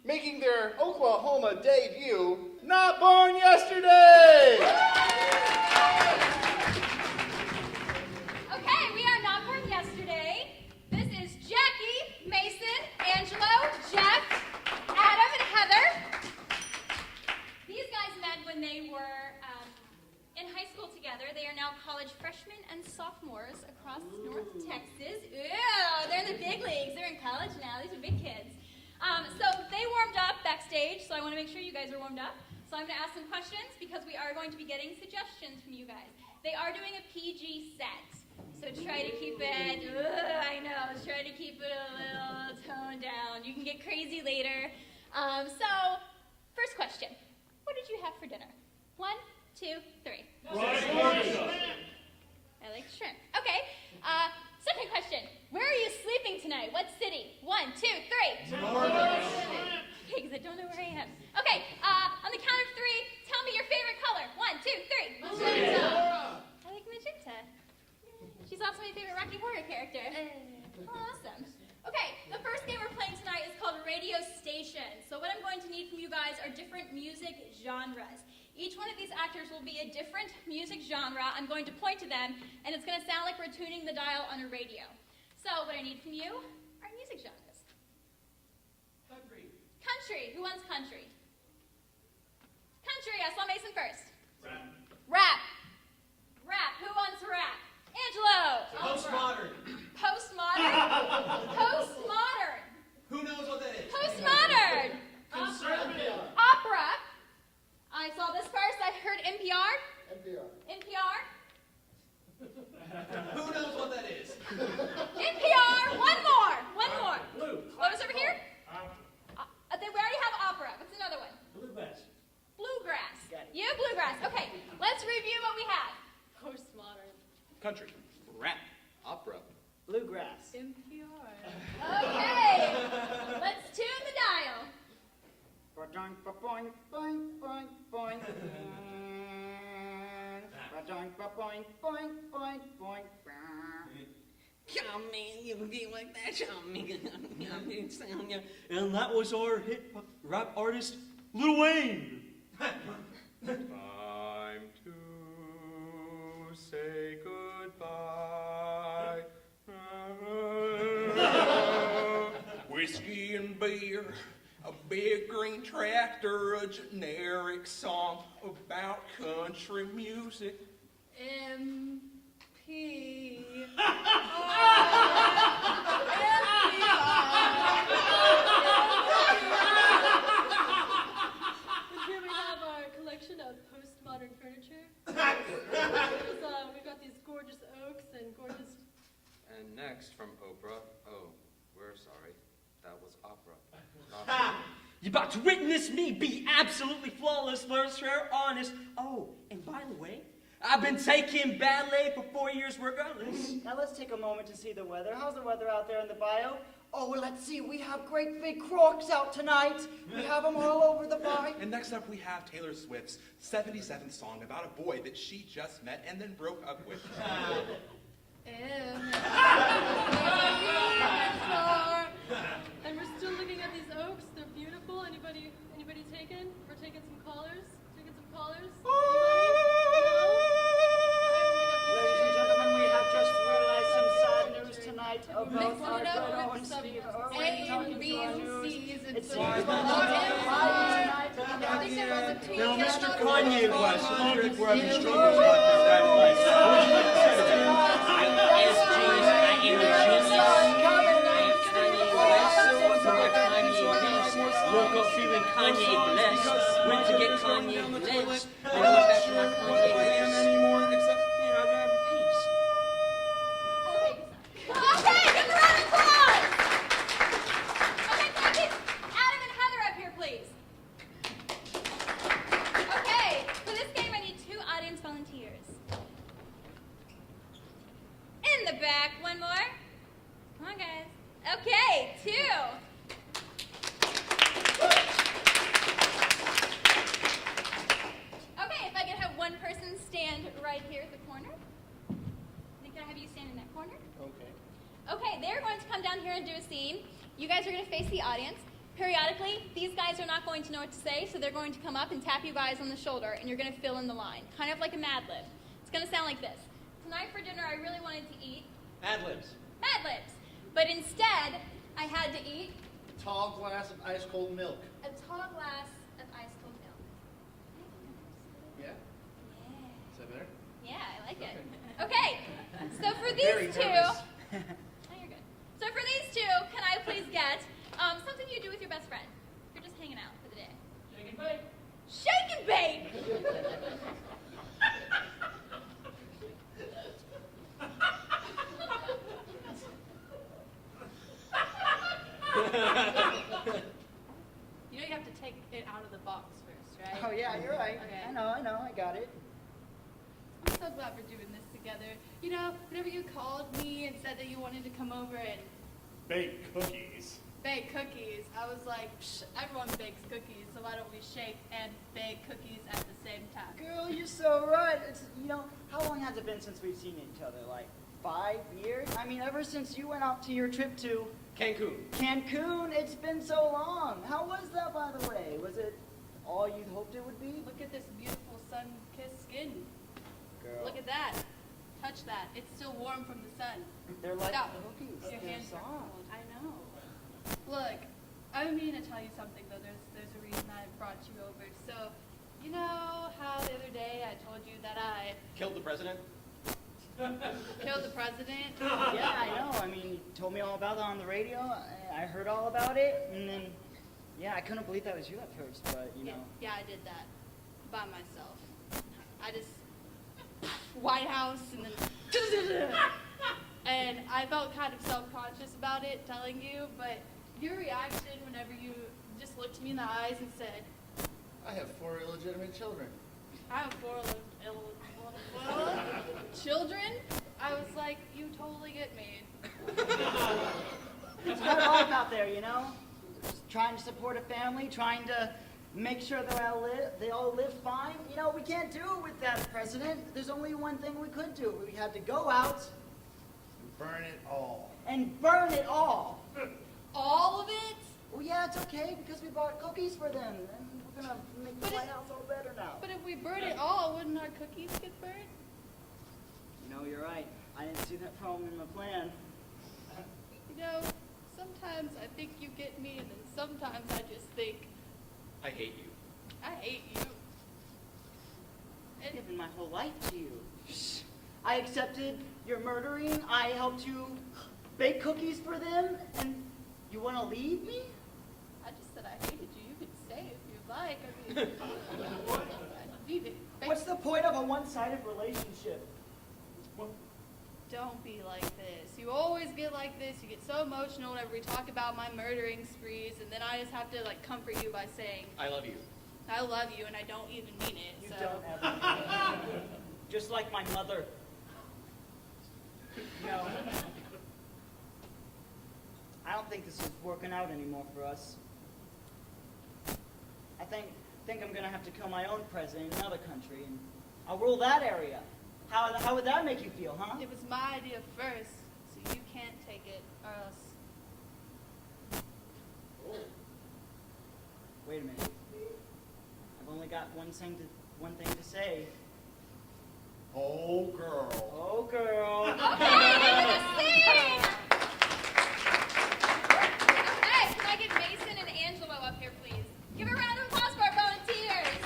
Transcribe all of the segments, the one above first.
making their Oklahoma debut, Not Born Yesterday! Okay, we are Not Born Yesterday. This is Jackie, Mason, Angelo, Jeff, Adam, and Heather. These guys met when they were in high school together. They are now college freshmen and sophomores across North Texas. Ew, they're in the big leagues. They're in college now. These are big kids. So they warmed up backstage, so I want to make sure you guys are warmed up. So I'm going to ask some questions because we are going to be getting suggestions from you guys. They are doing a PG set, so try to keep it, try to keep it a little toned down. You can get crazy later. So, first question. What did you have for dinner? 1, 2, 3. I like shrimp. Okay. Second question. Where are you sleeping tonight? What city? 1, 2, 3. Okay, because I don't know where I am. Okay. On the count of 3, tell me your favorite color. 1, 2, 3. Magenta. I like magenta. She's also my favorite Rocky Horror character. Awesome. Okay, the first game we're playing tonight is called Radio Station. So what I'm going to need from you guys are different music genres. Each one of these actors will be a different music genre. I'm going to point to them, and it's going to sound like we're tuning the dial on a radio. So what I need from you are music genres. Country. Country. Who wants country? Country. I saw Mason first. Rap. Rap. Rap. Who wants rap? Angelo. Postmodern. Postmodern. Postmodern. Who knows what that is? Postmodern. Conservative. Opera. I saw this first. I heard NPR. NPR. Who knows what that is? NPR. One more. Blue. What was over here? We already have opera. What's another one? Bluegrass. Bluegrass. You have bluegrass. Okay. Let's review what we have. Postmodern. Country. Rap. Opera. Bluegrass. NPR. Okay. Let's tune the dial. Ba-doink, ba-boink, boink, boink, boink. Ba-doink, ba-boink, boink, boink, boink. Come in, you can be like that. And that was our hit rap artist, Lil Wayne. Time to say goodbye. Whiskey and beer, a big green tractor, a generic song about country music. Here we have our collection of postmodern furniture. We've got these gorgeous oaks and gorgeous... And next from Oprah, oh, we're sorry, that was opera. You're about to witness me be absolutely flawless, swear, honest. Oh, and by the way, I've been taking ballet for 4 years regardless. Now let's take a moment to see the weather. How's the weather out there in the bayou? Oh, well, let's see. We have great big crocs out tonight. We have them all over the bayou. And next up we have Taylor Swift's 77th song about a boy that she just met and then broke up with. And we're still looking at these oaks. They're beautiful. Anybody taken? We're taking some callers. Taking some callers. Ladies and gentlemen, we have just realized some sad news tonight about our good own Steve Irwin talking to our news. It seems that Now, Mr. Kanye West, we're having struggles with this advice. Woke up feeling Kanye blessed. Went to get Kanye blessed. And went back to my Kanye blessed. Anymore except, I'm having peace. Okay, give them a round of applause. Okay, can I get Adam and Heather up here, please? Okay, for this game I need 2 audience volunteers. In the back, one more. Come on, guys. Okay, 2. Okay, if I could have one person stand right here at the corner. Can I have you stand in that corner? Okay. Okay, they're going to come down here and do a scene. You guys are going to face the audience. Periodically, these guys are not going to know what to say, so they're going to come up and tap you guys on the shoulder, and you're going to fill in the line, kind of like a Mad Lib. It's going to sound like this. Tonight for dinner, I really wanted to eat Ad libs. Mad Libs, but instead, I had to eat A tall glass of ice cold milk. a tall glass of ice cold milk. Yeah? Yeah. Is that better? Yeah, I like it. Okay, so for Very these two, nervous. oh, you're good. So for these two, can I please get something you do with your best friend? You're just hanging out for the day. Shake and bake. Shake and bake. You know you have to take it out of the box first, right? Oh yeah, you're right. Okay. I know, I got it. I'm so glad we're doing this together. You know, whenever you called me and said that you wanted to come over and Bake cookies. bake cookies, I was like, psh, everyone bakes cookies, so why don't we shake and bake cookies at the same time? Girl, you're so right. It's, how long has it been since we've seen each other? Like 5 years? I mean, ever since you went out to your trip to Cancun. Cancun, it's been so long. How was that, by the way? Was it all you hoped it would be? Look at this beautiful sun-kissed skin. Girl, Look at that. Touch that. It's still warm from the sun. they're like Stop. cookies. Your They're hands are soft. cold. I know. Look, I mean to tell you something though. There's a reason I brought you over. So, you know how the other day I told you that I Killed the president. killed the president? Yeah, I know. I mean, you told me all about it on the radio. I heard all about it, and then, yeah, I couldn't believe that was you at first, but, Yeah, I did that by myself. I just White House and then and I felt kind of self-conscious about it, telling you, but your reaction whenever you just looked me in the eyes and said, I have 4 illegitimate children. I have 4 children, I was like, you totally get me. it's hard life out there, Just trying to support a family, trying to make sure that they all live fine. We can't do it with that president. There's only one thing we could do. We had to go out Burn it all. and burn it all. All of it? Well, yeah, it's okay, because we bought cookies for them, and we're gonna make the But White House all better now. But if we burn it all, wouldn't our cookies get burned? You're right. I didn't see that problem in my plan. Sometimes I think you get me, and then sometimes I just think, I hate you. I hate you. I've given my whole life to you. I accepted your murdering. I helped you bake cookies for them, and you want to leave me? I just said I hated you. You could stay if you'd like. I mean, What's the point of a one-sided relationship? Don't be like this. You always get like this. You get so emotional whenever we talk about my murdering sprees, and then I just have to comfort you by saying, I love you. I love you, and I don't even mean it. You so. don't ever. Just like my mother. I don't think this is working out anymore for us. I think I'm gonna have to kill my own president in another country, and I'll rule that area. How would that make you feel, huh? It was my idea first, so you can't take it, or else. Wait a minute. I've only got one thing to say. Oh, girl. Oh, girl. Okay, sing! Okay, can I get Mason and Angelo up here, please? Give a round of applause for our volunteers.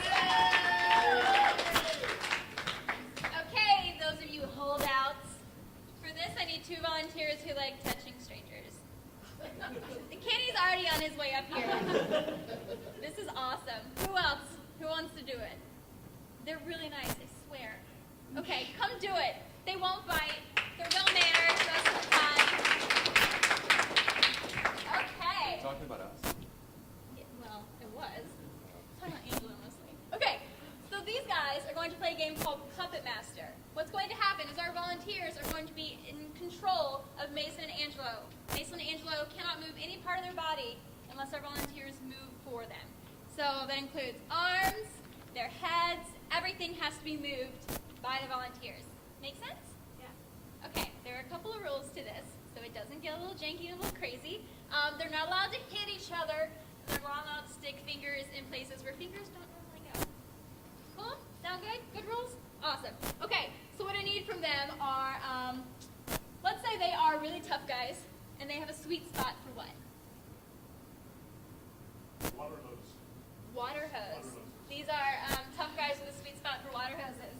Okay, those of you holdouts. For this, I need 2 volunteers who like touching strangers. Kenny's already on his way up here. This is awesome. Who else? Who wants to do it? They're really nice, I swear. Okay, come do it. They won't bite. They're well mannered most of the time. Okay. Talking about us. Well, it was. I'm talking about Angela mostly. Okay, so these guys are going to play a game called Puppet Master. What's going to happen is our volunteers are going to be in control of Mason and Angelo. Mason and Angelo cannot move any part of their body unless our volunteers move for them. So that includes arms, their heads, everything has to be moved by the volunteers. Make sense? Yeah. Okay, there are a couple of rules to this, so it doesn't get a little janky and a little crazy. They're not allowed to hit each other. They're long out stick fingers in places where fingers don't normally go. Cool? Sound good? Good rules? Awesome. Okay, so what I need from them are, let's say they are really tough guys, and they have a sweet spot for what? Water hose. Water hose. These are tough guys with a sweet spot for water hoses.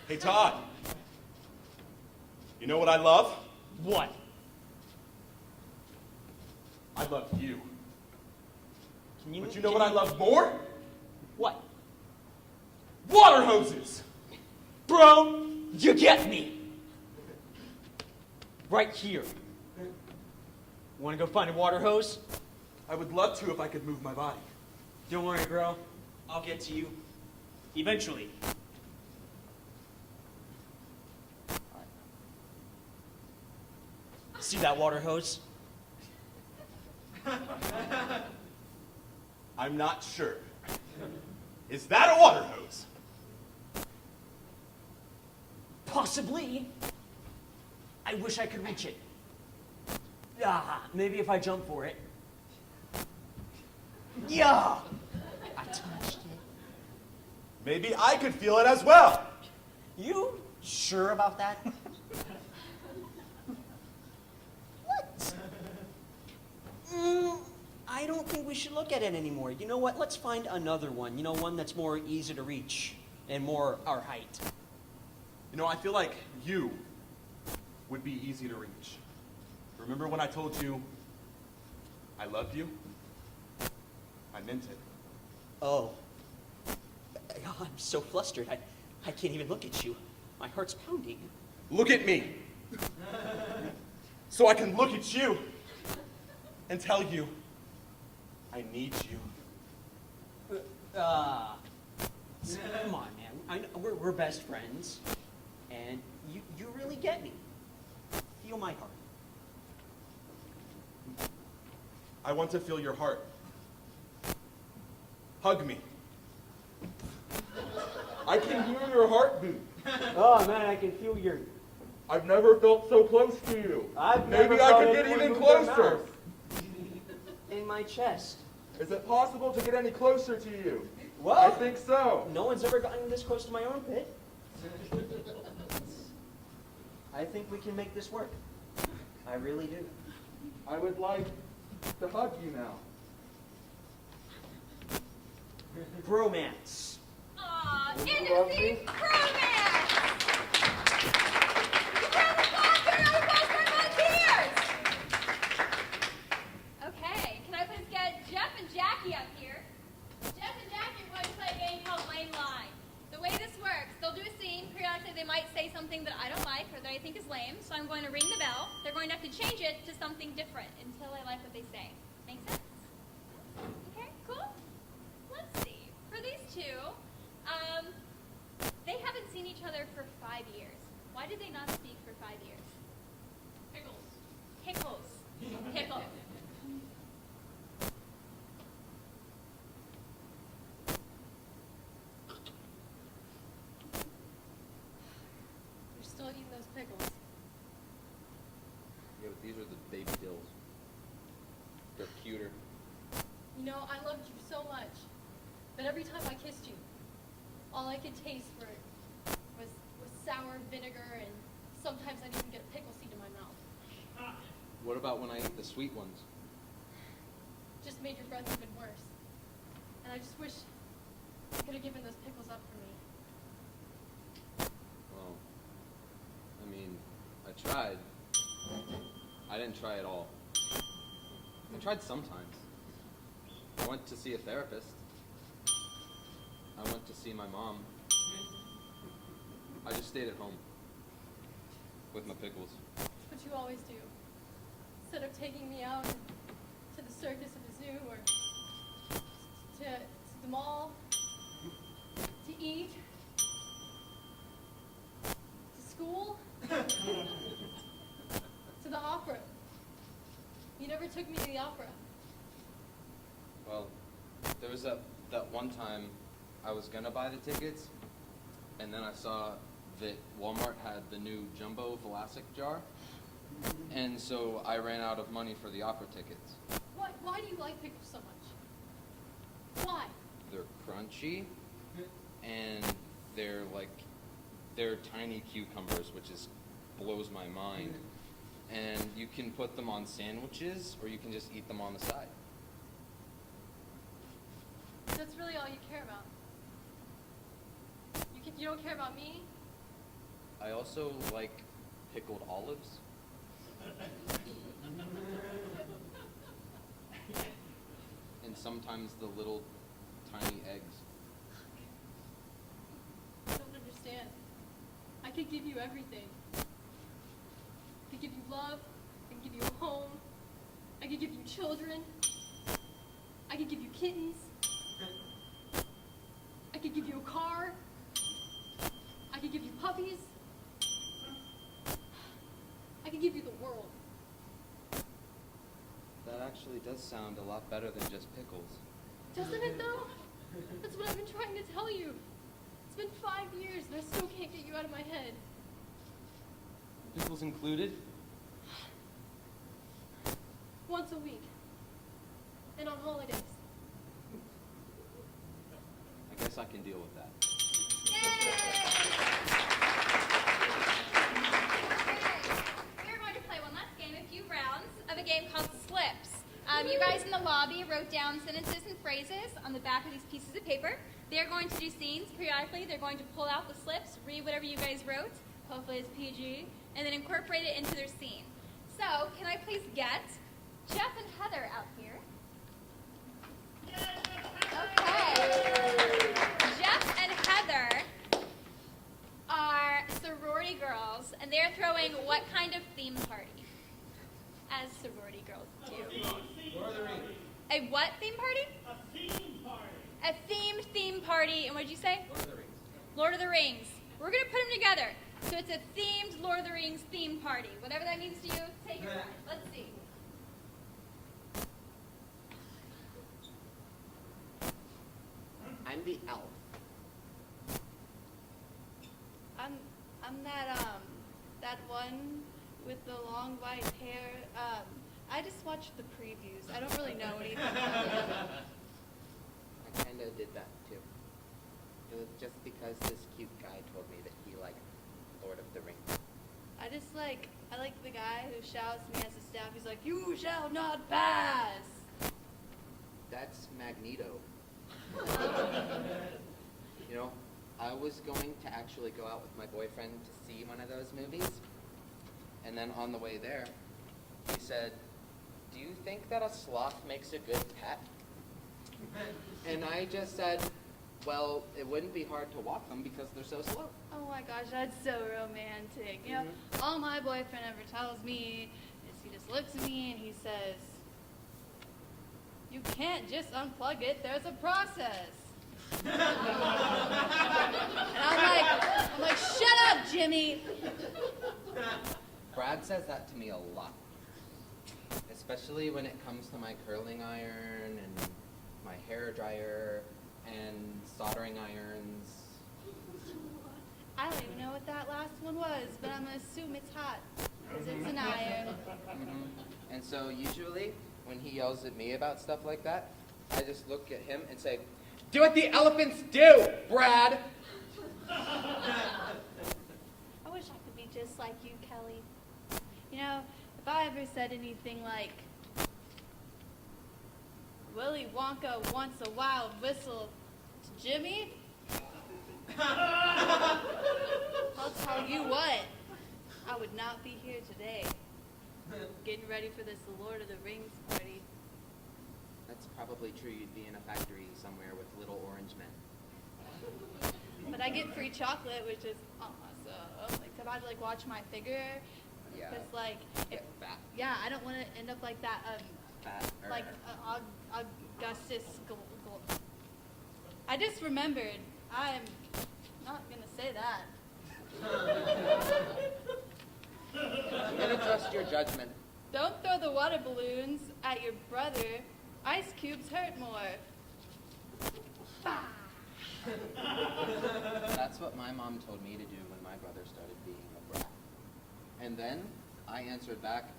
Hey, Todd. You know what I love? What? I love you. Can you? But you know what I love more? What? Water hoses! Bro, you get me. Right here. Want to go find a water hose? I would love to if I could move my body. Don't worry, bro. I'll get to you. Eventually. See that water hose? I'm not sure. Is that a water hose? Possibly. I wish I could reach it. Maybe if I jump for it. Yeah! I touched it. Maybe I could feel it as well. You sure about that? What? I don't think we should look at it anymore. You know what? Let's find another one. You know, one that's more easy to reach and more our height. You know, I feel like you would be easy to reach. Remember when I told you I loved you? I meant it. Oh. I'm so flustered. I can't even look at you. My heart's pounding. Look at me. So I can look at you and tell you I need you. Come on, man. I know we're best friends, and you really get me. Feel my heart. I want to feel your heart. Hug me. I can hear your heartbeat. Oh man, I can feel your. I've never felt so close to you. Maybe I could get even closer. In my chest. Is it possible to get any closer to you? Well, I think so. No one's ever gotten this close to my armpit. I think we can make this work. I really do. I would like to hug you now. Bromance. Aw, innocent romance! Round of applause for our volunteers! Okay, can I please get Jeff and Jackie up here? Jeff and Jackie are going to play a game called Lame Line. The way this works, they'll do a scene. Periodically, they might say something that I don't like or that I think is lame, so I'm going to ring the bell. They're going to have to change it to something different until I like what they say. Make sense? Okay, cool. Let's see. For these two, they haven't seen each other for 5 years. Why did they not speak for 5 years? Pickles. Pickles. Pickles. You're still eating those pickles. Yeah, but these are the baby dills. They're cuter. You know, I loved you so much, but every time I kissed you, all I could taste for it was sour vinegar, and sometimes I'd even get a pickle seed in my mouth. What about when I eat the sweet ones? Just made your breath even worse. And I just wish you could have given those pickles up for me. Well, I mean, I tried. I didn't try at all. I tried sometimes. I went to see a therapist. I went to see my mom. I just stayed at home with my pickles. But you always do. Instead of taking me out to the circus or the zoo or to the mall, to eat, to school, to the opera. You never took me to the opera. Well, there was that one time I was gonna buy the tickets, and then I saw that Walmart had the new Jumbo Vlasic jar, And so I ran out of money for the opera tickets. Why do you like pickles so much? Why? They're crunchy, and they're tiny cucumbers, which blows my mind. And you can put them on sandwiches, or you can just eat them on the side. That's really all you care about. You don't care about me? I also like pickled olives. And sometimes the little tiny eggs. I don't understand. I could give you everything. I could give you love. I could give you a home. I could give you children. I could give you kittens. I could give you a car. I could give you puppies. I could give you the world. That actually does sound a lot better than just pickles. Doesn't it though? That's what I've been trying to tell you. It's been 5 years and I still can't get you out of my head. Pickles included? Once a week. And on holidays. I guess I can deal with that. We're going to play one last game, a few rounds of a game called Slips. You guys in the lobby wrote down sentences and phrases on the back of these pieces of paper. They're going to do scenes periodically. They're going to pull out the slips, read whatever you guys wrote, hopefully it's PG, and then incorporate it into their scene. So, can I please get Jeff and Heather out here? Okay. Jeff and Heather are sorority girls, and they're throwing what kind of theme party? As sorority girls do. Lord of the Rings. A what theme party? A theme party. A themed theme party. And what did you say? Lord of the Rings. Lord of the Rings. We're going to put them together. So it's a themed Lord of the Rings theme party. Whatever that means to you, take your ride. Let's see. I'm the elf. I'm that one with the long white hair. I just watched the previews. I don't really know anything about it. I kind of did that too. It was just because this cute guy told me that he liked Lord of the Rings. I like the guy who shouts me as a staff. He's like, "You shall not pass." That's Magneto. You know, I was going to actually go out with my boyfriend to see one of those movies. And then on the way there, he said, "Do you think that a sloth makes a good pet?" And I just said, "Well, it wouldn't be hard to walk them because they're so slow." Oh my gosh, that's so romantic. You know, all my boyfriend ever tells me is he just looks at me and he says, "You can't just unplug it. There's a process." And I'm like, "Shut up, Jimmy." Brad says that to me a lot. Especially when it comes to my curling iron and my hair dryer and soldering irons. I don't even know what that last one was, but I'm gonna assume it's hot because it's an iron. And so usually when he yells at me about stuff like that, I just look at him and say, "Do what the elephants do, Brad!" I wish I could be just like you, Kelly. You know, if I ever said anything like, "Willy Wonka wants a wild whistle" to Jimmy, I'll tell you what, I would not be here today, getting ready for this Lord of the Rings party. That's probably true. You'd be in a factory somewhere with little orange men. But I get free chocolate, which is awesome. Except I have to watch my figure. Yeah. Because Get fat. yeah, I don't want to end up like that. Fat. Augustus. I just remembered. I'm not gonna say that. I'm gonna trust your judgment. Don't throw the water balloons at your brother. Ice cubes hurt more. That's what my mom told me to do when my brother started being a brat. And then I answered back,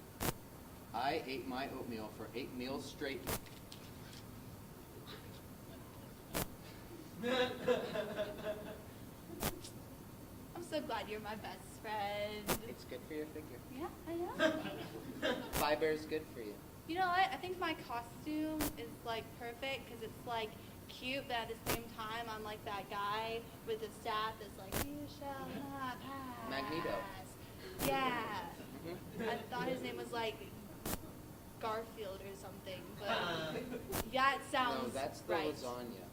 I ate my oatmeal for 8 meals straight. I'm so glad you're my best friend. It's good for your figure. Yeah, I know. Fiber's good for you. You know what? I think my costume is like perfect because it's like cute, but at the same time, I'm like that guy with the staff that's like, you shall not pass. Magneto. Yeah. Mhm. I thought his name was like Garfield or something, but that sounds No, that's the right. lasagna.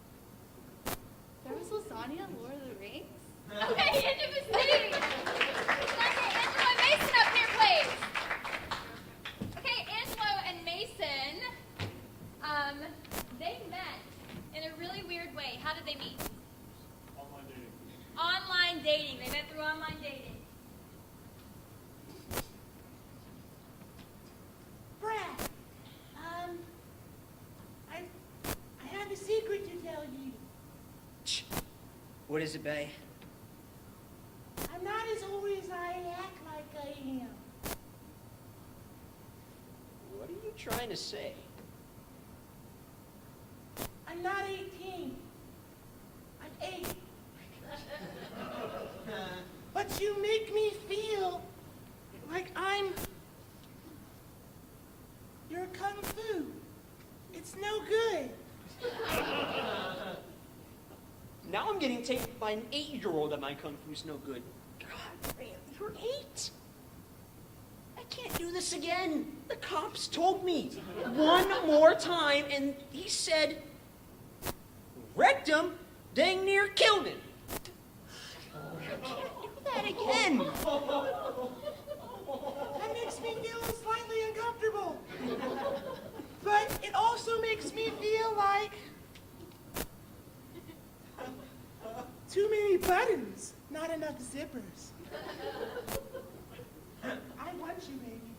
There was lasagna in Lord of the Rings? Okay, end of the scene. Can I get Angelo and Mason up here, please? Okay, Angelo and Mason, they met in a really weird way. How did they meet? Online dating. Online dating. They met through online dating. Brad, I have a secret to tell you. What is it, Bay? I'm not as old as I act like I am. What are you trying to say? I'm not 18. I'm 8. But you make me feel like I'm your kung fu. It's no good. Now I'm getting taken by an 8-year-old that my kung fu's no good. God, man, you're 8. I can't do this again. The cops told me one more time, and he said, wrecked him, dang near killed him. I can't do that again. That makes me feel slightly uncomfortable. But it also makes me feel like too many buttons, not enough zippers. I want you, baby.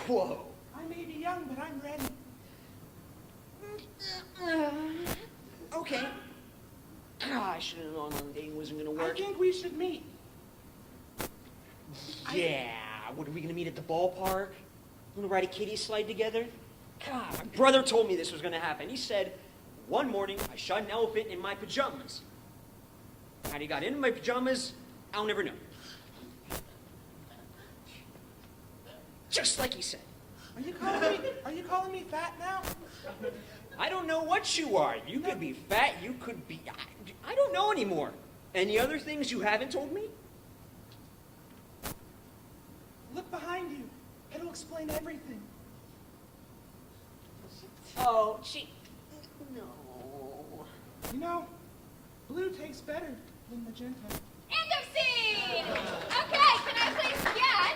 Whoa. I may be young, but I'm ready. Okay. I should have known online dating wasn't going to I work. think we should meet. Yeah, what, are we gonna meet at the ballpark? Gonna ride a kiddie slide together? God, my brother told me this was gonna happen. He said, one morning I shot an elephant in my pajamas. How he got into my pajamas, I'll never know. Just like he said. Are you calling me fat now? I don't know what you are. You could be fat, you could be... I don't know anymore. Any other things you haven't told me? Look behind you. It'll explain everything. Oh, gee. No. You know, blue tastes better than magenta. End of scene! Okay, can I please get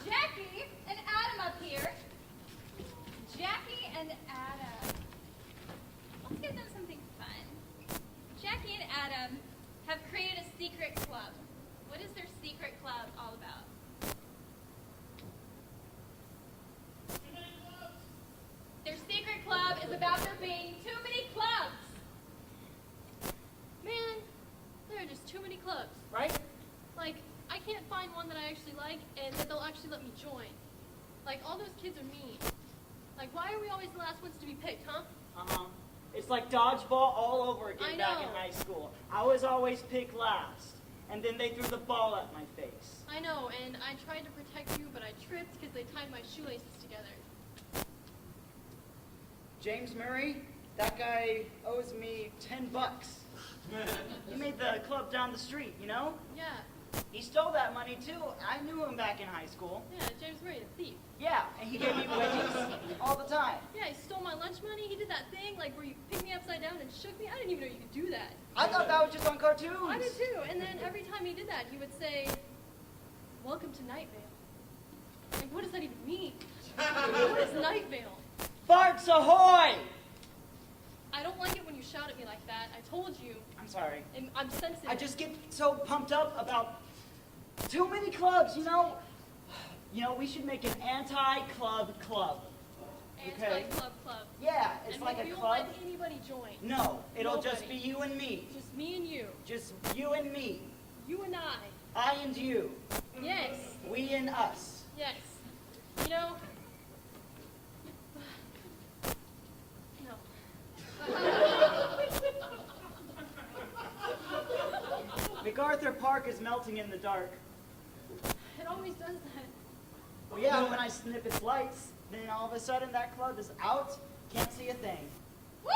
Jackie and Adam up here? Jackie and Adam. Let's give them something fun. Jackie and Adam have created a secret club. What is their secret club all about? Their secret club is about there being too many clubs. Man, there are just too many clubs. Right? Like, I can't find one that I actually like and that they'll actually let me join. Like, all those kids are mean. Like, why are we always the last ones to be picked, huh? Uh-huh. It's like dodgeball all over again I back in know. high school. I was always picked last, and then they threw the ball at my face. I know, and I tried to protect you, but I tripped because they tied my shoelaces together. James Murray, that guy owes me $10. He made the club down the street, you know? Yeah, He stole that money too. I knew him back in high school. yeah, James Murray, the thief. Yeah, and he gave me wedgies all the time. Yeah, he stole my lunch money. He did that thing, like, where you picked me upside down and shook me. I didn't even know you could do that. I thought that was just on cartoons. I did too. And then every time he did that, he would say, "Welcome to Night Vale." Like, what does that even mean? What is Night Vale? Farts ahoy! I don't like it when you shout at me like that. I told you, I'm sorry. and I'm sensitive. I just get so pumped up about too many clubs, you know? You know, we should make an anti-club club. Anti-club club. Yeah, it's And like we a won't club. let anybody join. No, it'll just be Nobody. you and me. Just me and you. Just you and me. You and I. I and you. Yes. We and us. Yes. You know. No. MacArthur Park is melting in the dark. It always does that. Well, yeah, when I snip its lights, then all of a sudden that club is out, can't see a thing. Woo!